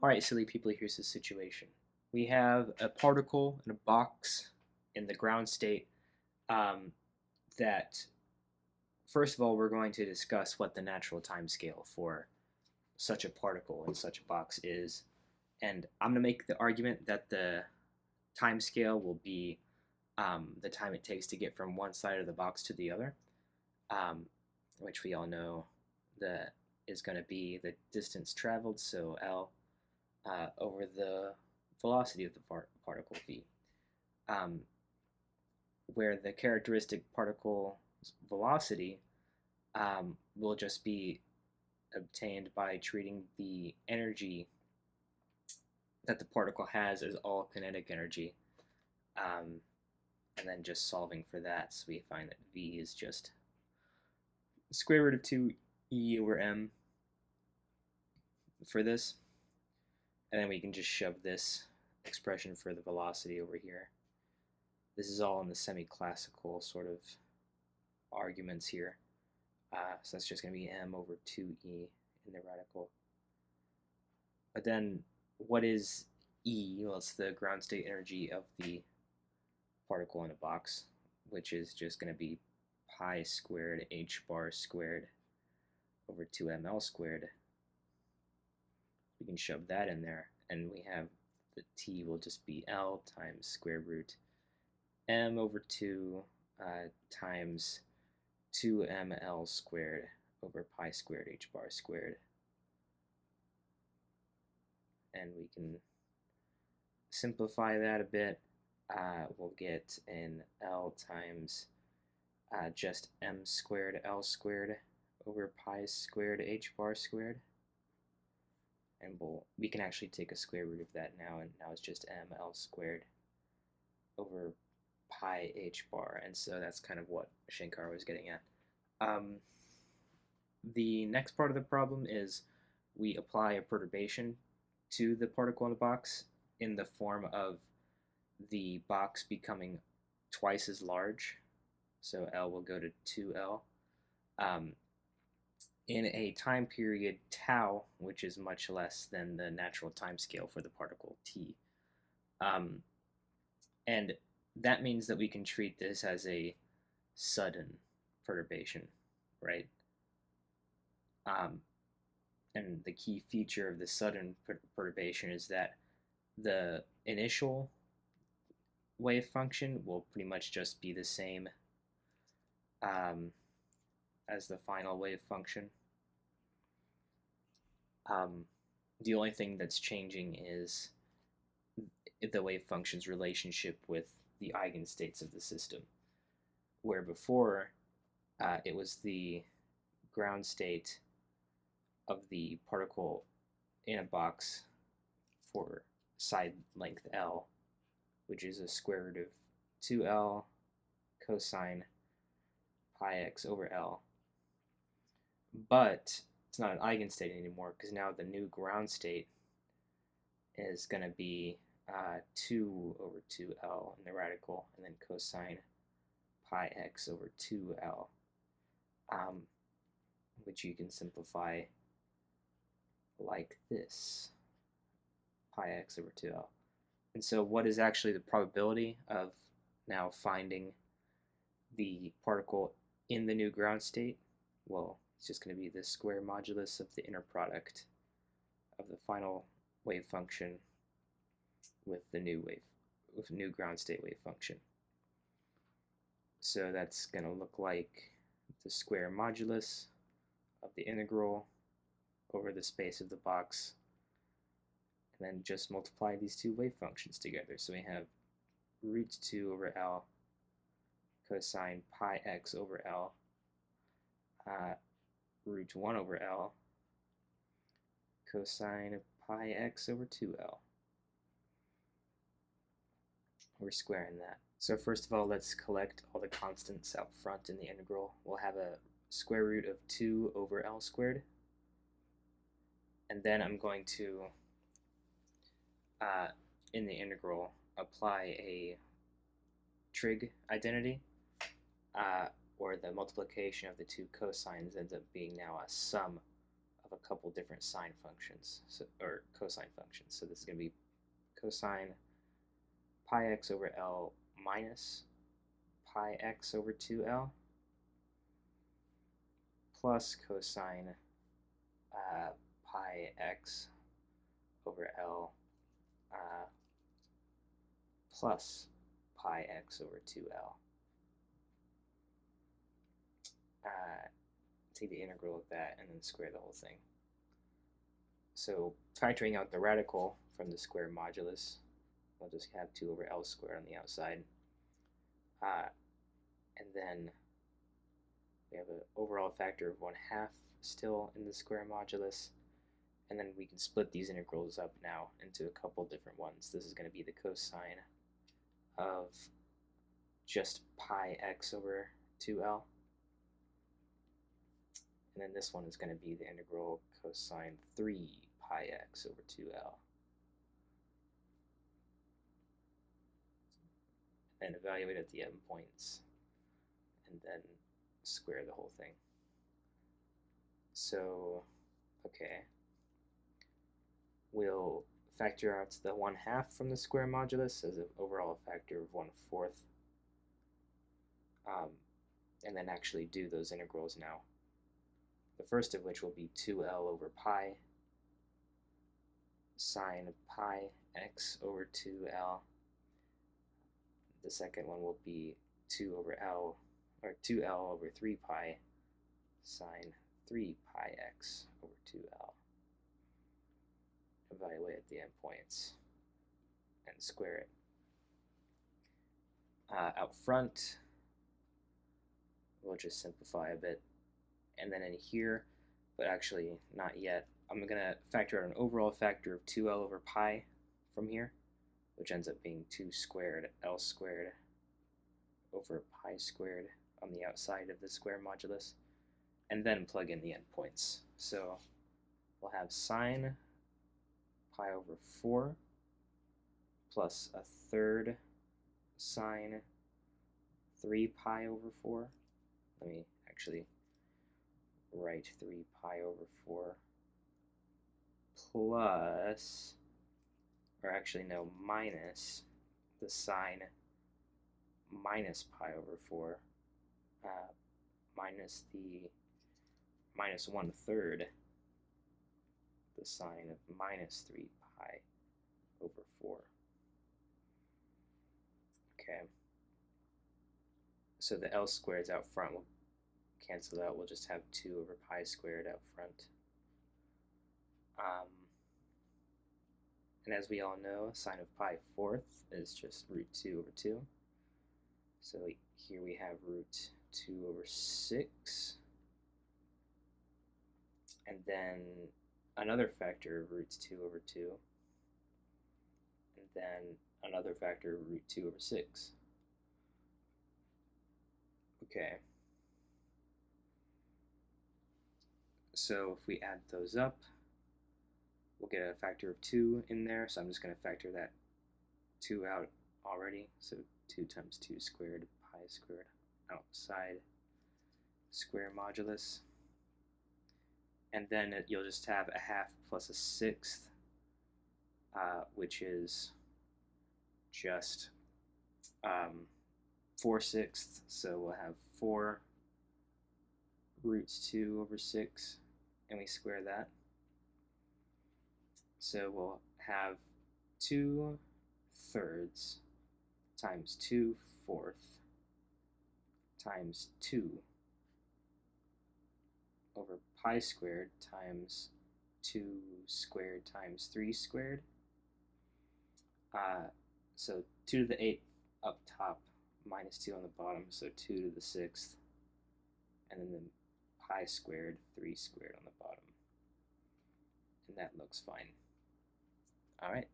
Alright, silly people, here's the situation. We have a particle in a box in the ground state um, that, first of all, we're going to discuss what the natural time scale for such a particle in such a box is. And I'm going to make the argument that the time scale will be the time it takes to get from one side of the box to the other, um, which we all know that is going to be the distance traveled, so L, over the velocity of the particle v, um, where the characteristic particle velocity will just be obtained by treating the energy that the particle has as all kinetic energy, um, and then just solving for that. So we find that v is just square root of 2e over m for this, and then we can just shove this expression for the velocity over here. This is all in the semi-classical sort of arguments here. So that's just going to be m over 2e in the radical. But then what is E? Well, it's the ground state energy of the particle in a box, which is just going to be pi squared h bar squared over 2ml squared. We can shove that in there, and we have the T will just be L times square root m over 2 times 2ml squared over pi squared h bar squared. And we can simplify that a bit. We'll get an L times just m squared L squared over pi squared h bar squared. And we can actually take a square root of that now, and now it's just m L squared over pi h bar. And so that's kind of what Shankar was getting at. The next part of the problem is we apply a perturbation to the particle in the box in the form of the box becoming twice as large. So L will go to 2L. In a time period tau, which is much less than the natural time scale for the particle t. And that means that we can treat this as a sudden perturbation, right? And the key feature of the sudden perturbation is that the initial wave function will pretty much just be the same as the final wave function. The only thing that's changing is the wave function's relationship with the eigenstates of the system, where before it was the ground state of the particle in a box for side length L, which is a square root of 2L cosine pi x over L. But it's not an eigenstate anymore, because now the new ground state is going to be 2 over 2L in the radical, and then cosine pi x over 2L, which you can simplify like this, pi x over 2L. And so what is actually the probability of now finding the particle in the new ground state? Well, it's just going to be the square modulus of the inner product of the final wave function with the new ground state wave function. So that's going to look like the square modulus of the integral over the space of the box, and then just multiply these two wave functions together. So we have root 2 over L cosine pi x over L root 1 over L cosine of pi x over 2L. We're squaring that. So first of all, let's collect all the constants out front in the integral. We'll have a square root of 2 over L squared. And then I'm going to, in the integral, apply a trig identity, or the multiplication of the two cosines ends up being now a sum of a couple different sine functions, or cosine functions. So this is going to be cosine pi x over L minus pi x over 2L plus cosine pi x over L plus pi x over 2L. Take the integral of that and then square the whole thing. So factoring out the radical from the square modulus, we'll just have 2 over L squared on the outside. And then we have an overall factor of 1/2 still in the square modulus. And then we can split these integrals up now into a couple different ones. This is going to be the cosine of just pi x over 2L. And then this one is going to be the integral cosine 3 pi x over 2L. And evaluate at the endpoints, and then square the whole thing. So, okay, we'll factor out the 1/2 from the square modulus as an overall factor of 1/4, and then actually do those integrals now. The first of which will be 2L over pi sine pi x over 2L. The second one will be 2 over L, or 2L over 3 pi sine 3 pi x over 2L. Evaluate at the endpoints and square it. Out front, we'll just simplify a bit. And then in here, but actually not yet, I'm going to factor out an overall factor of 2L over pi from here, which ends up being 2 squared L squared over pi squared on the outside of the square modulus, and then plug in the endpoints. So we'll have sine pi over 4 plus a third sine 3 pi over 4. Let me actually write 3 pi over 4 plus, or actually no, minus the sine minus pi over 4 minus the minus 1/3 the sine of minus 3 pi over 4. Okay, so the L squareds out front will cancel out. We'll just have 2 over pi squared out front. And as we all know, sine of pi fourth is just root 2 over 2. So here we have root 2 over 6. And then another factor of root 2 over 2. And then another factor of root 2 over 6. Okay. So if we add those up, we'll get a factor of 2 in there, so I'm just going to factor that 2 out already. So 2 times 2 squared pi squared outside square modulus. And then you'll just have 1/2 plus a 1/6, which is just 4/6. So we'll have 4 root 2 over 6, and we square that. So we'll have 2/3 times 2/4 times 2 over pi squared times 2 squared times 3 squared. So 2 to the 8th up top, minus 2 on the bottom, so 2 to the 6th, and then the pi squared, 3 squared on the bottom. And that looks fine. All right.